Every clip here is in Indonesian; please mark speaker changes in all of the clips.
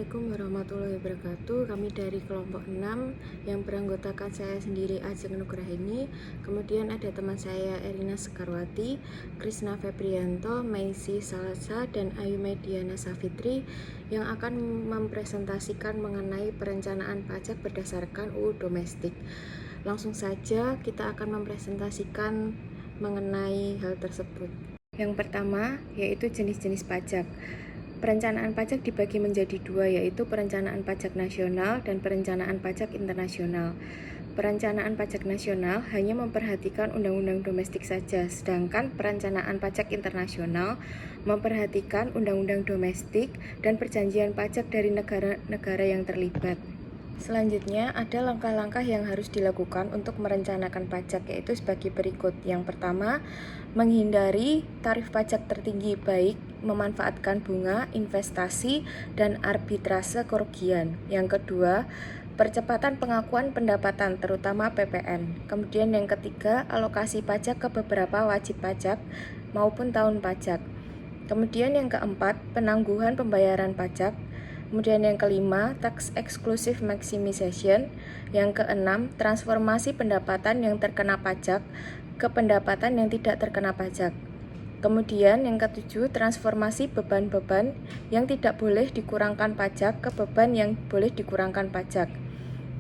Speaker 1: Assalamualaikum warahmatullahi wabarakatuh. Kami dari kelompok 6 yang beranggotakan saya sendiri Ajeng Nugraheni. Kemudian ada teman saya Erina Sekarwati, Krisna Febrianto, Maisi Salasa, dan Ayu Mediana Safitri yang akan mempresentasikan mengenai perencanaan pajak berdasarkan UU Domestik. Langsung saja kita akan mempresentasikan mengenai hal tersebut. Yang pertama yaitu jenis-jenis pajak. Perencanaan pajak dibagi menjadi dua, yaitu perencanaan pajak nasional dan perencanaan pajak internasional. Perencanaan pajak nasional hanya memperhatikan undang-undang domestik saja, sedangkan perencanaan pajak internasional memperhatikan undang-undang domestik dan perjanjian pajak dari negara-negara yang terlibat. Selanjutnya, ada langkah-langkah yang harus dilakukan untuk merencanakan pajak, yaitu sebagai berikut. Yang pertama, menghindari tarif pajak tertinggi, baik memanfaatkan bunga, investasi, dan arbitrase kerugian. Yang kedua, percepatan pengakuan pendapatan, terutama PPN. Kemudian yang ketiga, alokasi pajak ke beberapa wajib pajak maupun tahun pajak. Kemudian yang keempat, penangguhan pembayaran pajak. Kemudian yang kelima, tax exclusive maximization. Yang keenam, transformasi pendapatan yang terkena pajak ke pendapatan yang tidak terkena pajak. Kemudian yang ketujuh, transformasi beban-beban yang tidak boleh dikurangkan pajak ke beban yang boleh dikurangkan pajak.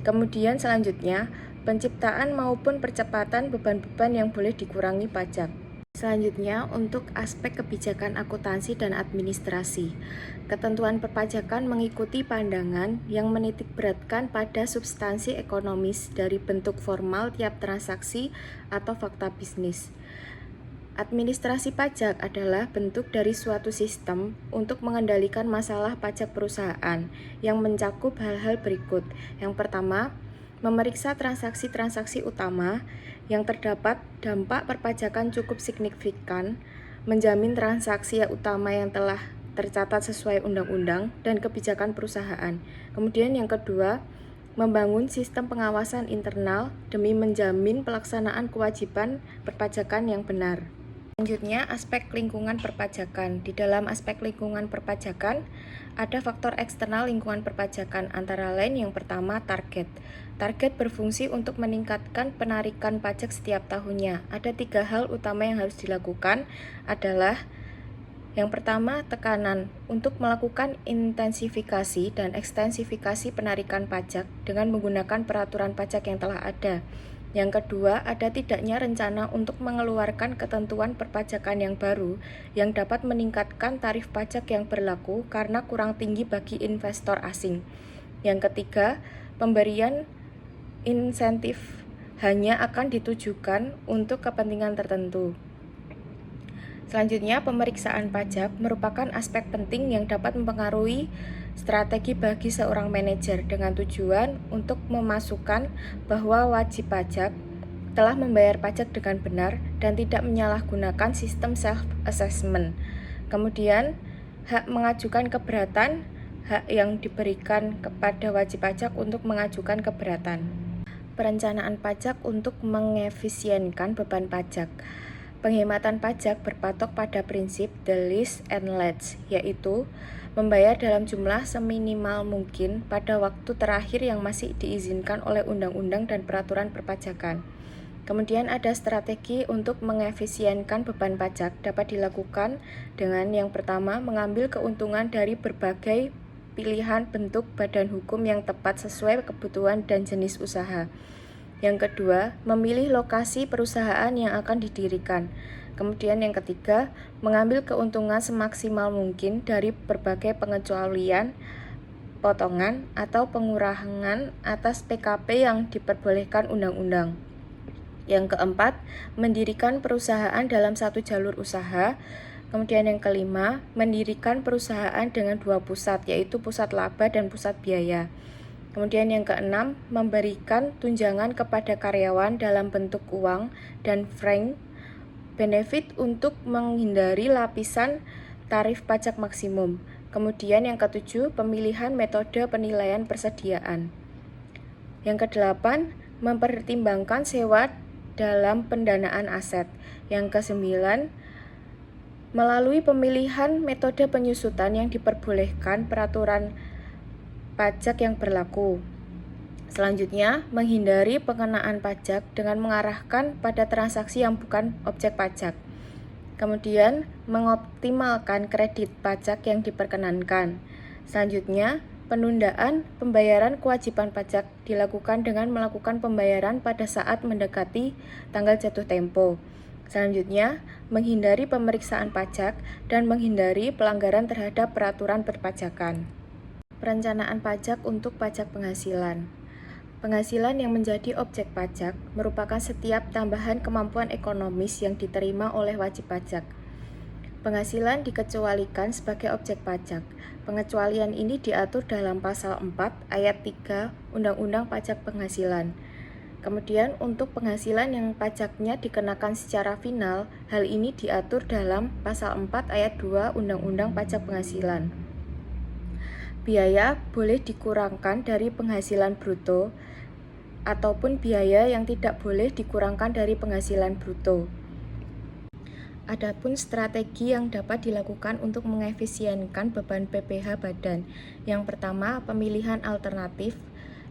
Speaker 1: Kemudian selanjutnya, penciptaan maupun percepatan beban-beban yang boleh dikurangi pajak. Selanjutnya, untuk aspek kebijakan akuntansi dan administrasi. Ketentuan perpajakan mengikuti pandangan yang menitikberatkan pada substansi ekonomis dari bentuk formal tiap transaksi atau fakta bisnis. Administrasi pajak adalah bentuk dari suatu sistem untuk mengendalikan masalah pajak perusahaan yang mencakup hal-hal berikut. Yang pertama, memeriksa transaksi-transaksi utama yang terdapat dampak perpajakan cukup signifikan, menjamin transaksi utama yang telah tercatat sesuai undang-undang dan kebijakan perusahaan. Kemudian yang kedua, membangun sistem pengawasan internal demi menjamin pelaksanaan kewajiban perpajakan yang benar. Selanjutnya, aspek lingkungan perpajakan. Di dalam aspek lingkungan perpajakan, ada faktor eksternal lingkungan perpajakan, antara lain yang pertama, target. Target berfungsi untuk meningkatkan penarikan pajak setiap tahunnya. Ada 3 hal utama yang harus dilakukan, adalah yang pertama, tekanan untuk melakukan intensifikasi dan ekstensifikasi penarikan pajak dengan menggunakan peraturan pajak yang telah ada. Yang kedua, ada tidaknya rencana untuk mengeluarkan ketentuan perpajakan yang baru yang dapat meningkatkan tarif pajak yang berlaku karena kurang tinggi bagi investor asing. Yang ketiga, pemberian insentif hanya akan ditujukan untuk kepentingan tertentu. Selanjutnya, pemeriksaan pajak merupakan aspek penting yang dapat mempengaruhi strategi bagi seorang manajer dengan tujuan untuk memasukkan bahwa wajib pajak telah membayar pajak dengan benar dan tidak menyalahgunakan sistem self-assessment. Kemudian, hak mengajukan keberatan, hak yang diberikan kepada wajib pajak untuk mengajukan keberatan. Perencanaan pajak untuk mengefisienkan beban pajak. Penghematan pajak berpatok pada prinsip the least and less, yaitu membayar dalam jumlah seminimal mungkin pada waktu terakhir yang masih diizinkan oleh undang-undang dan peraturan perpajakan. Kemudian ada strategi untuk mengefisienkan beban pajak dapat dilakukan dengan yang pertama, mengambil keuntungan dari berbagai pilihan bentuk badan hukum yang tepat sesuai kebutuhan dan jenis usaha. Yang kedua, memilih lokasi perusahaan yang akan didirikan. Kemudian yang ketiga, mengambil keuntungan semaksimal mungkin dari berbagai pengecualian, potongan, atau pengurangan atas PKP yang diperbolehkan undang-undang. Yang keempat, mendirikan perusahaan dalam satu jalur usaha. Kemudian yang kelima, mendirikan perusahaan dengan 2 pusat, yaitu pusat laba dan pusat biaya. Kemudian yang keenam, memberikan tunjangan kepada karyawan dalam bentuk uang dan frank benefit untuk menghindari lapisan tarif pajak maksimum. Kemudian yang ketujuh, pemilihan metode penilaian persediaan. Yang kedelapan, mempertimbangkan sewa dalam pendanaan aset. Yang kesembilan, melalui pemilihan metode penyusutan yang diperbolehkan peraturan pajak yang berlaku. Selanjutnya, menghindari pengenaan pajak dengan mengarahkan pada transaksi yang bukan objek pajak. Kemudian, mengoptimalkan kredit pajak yang diperkenankan. Selanjutnya, penundaan pembayaran kewajiban pajak dilakukan dengan melakukan pembayaran pada saat mendekati tanggal jatuh tempo. Selanjutnya, menghindari pemeriksaan pajak dan menghindari pelanggaran terhadap peraturan perpajakan. Perencanaan pajak untuk pajak penghasilan. Penghasilan yang menjadi objek pajak merupakan setiap tambahan kemampuan ekonomis yang diterima oleh wajib pajak. Penghasilan dikecualikan sebagai objek pajak. Pengecualian ini diatur dalam pasal 4 ayat 3 Undang-Undang Pajak Penghasilan. Kemudian untuk penghasilan yang pajaknya dikenakan secara final, hal ini diatur dalam pasal 4 ayat 2 Undang-Undang Pajak Penghasilan. Biaya boleh dikurangkan dari penghasilan bruto ataupun biaya yang tidak boleh dikurangkan dari penghasilan bruto. Adapun strategi yang dapat dilakukan untuk mengefisienkan beban PPh badan. Yang pertama, pemilihan alternatif.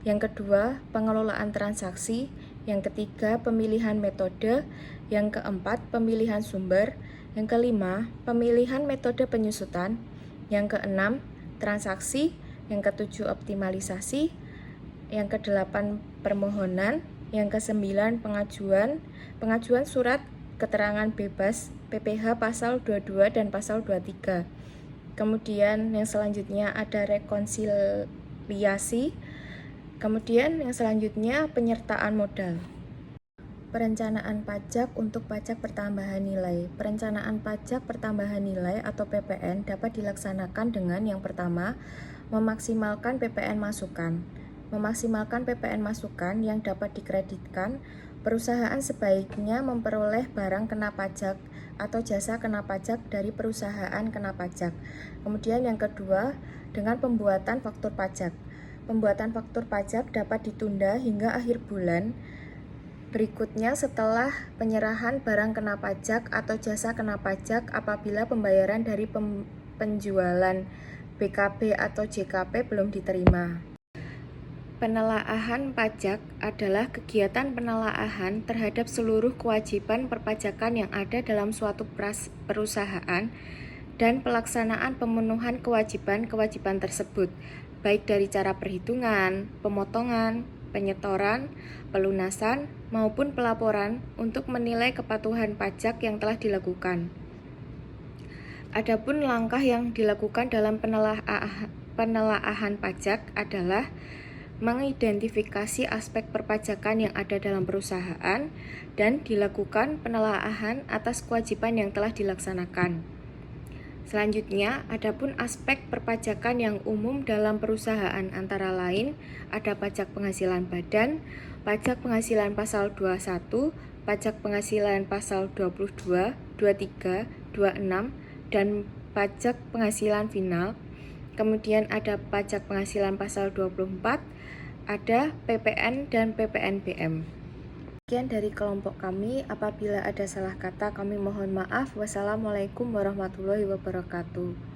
Speaker 1: Yang kedua, pengelolaan transaksi. Yang ketiga, pemilihan metode. Yang keempat, pemilihan sumber. Yang kelima, pemilihan metode penyusutan. Yang keenam, transaksi. Yang ketujuh, optimalisasi. Yang kedelapan, permohonan. Yang kesembilan, pengajuan surat keterangan bebas PPh pasal 22 dan pasal 23. Kemudian yang selanjutnya ada rekonsiliasi. Kemudian yang selanjutnya penyertaan modal. Perencanaan pajak untuk pajak pertambahan nilai. Perencanaan pajak pertambahan nilai atau PPN dapat dilaksanakan dengan yang pertama, memaksimalkan PPN masukan. Memaksimalkan PPN masukan yang dapat dikreditkan, perusahaan sebaiknya memperoleh barang kena pajak atau jasa kena pajak dari perusahaan kena pajak. Kemudian yang kedua, dengan pembuatan faktur pajak. Pembuatan faktur pajak dapat ditunda hingga akhir bulan berikutnya setelah penyerahan barang kena pajak atau jasa kena pajak apabila pembayaran dari penjualan BKB atau JKP belum diterima. Penelaahan pajak adalah kegiatan penelaahan terhadap seluruh kewajiban perpajakan yang ada dalam suatu perusahaan dan pelaksanaan pemenuhan kewajiban-kewajiban tersebut, baik dari cara perhitungan, pemotongan, penyetoran, pelunasan, maupun pelaporan untuk menilai kepatuhan pajak yang telah dilakukan. Adapun langkah yang dilakukan dalam penelaahan pajak adalah mengidentifikasi aspek perpajakan yang ada dalam perusahaan dan dilakukan penelaahan atas kewajiban yang telah dilaksanakan. Selanjutnya, adapun aspek perpajakan yang umum dalam perusahaan antara lain ada pajak penghasilan badan, pajak penghasilan pasal 21, pajak penghasilan pasal 22, 23, 26, dan pajak penghasilan final. Kemudian ada pajak penghasilan pasal 24, ada PPN dan PPNBM. Sekian dari kelompok kami. Apabila ada salah kata, kami mohon maaf. Wassalamualaikum warahmatullahi wabarakatuh.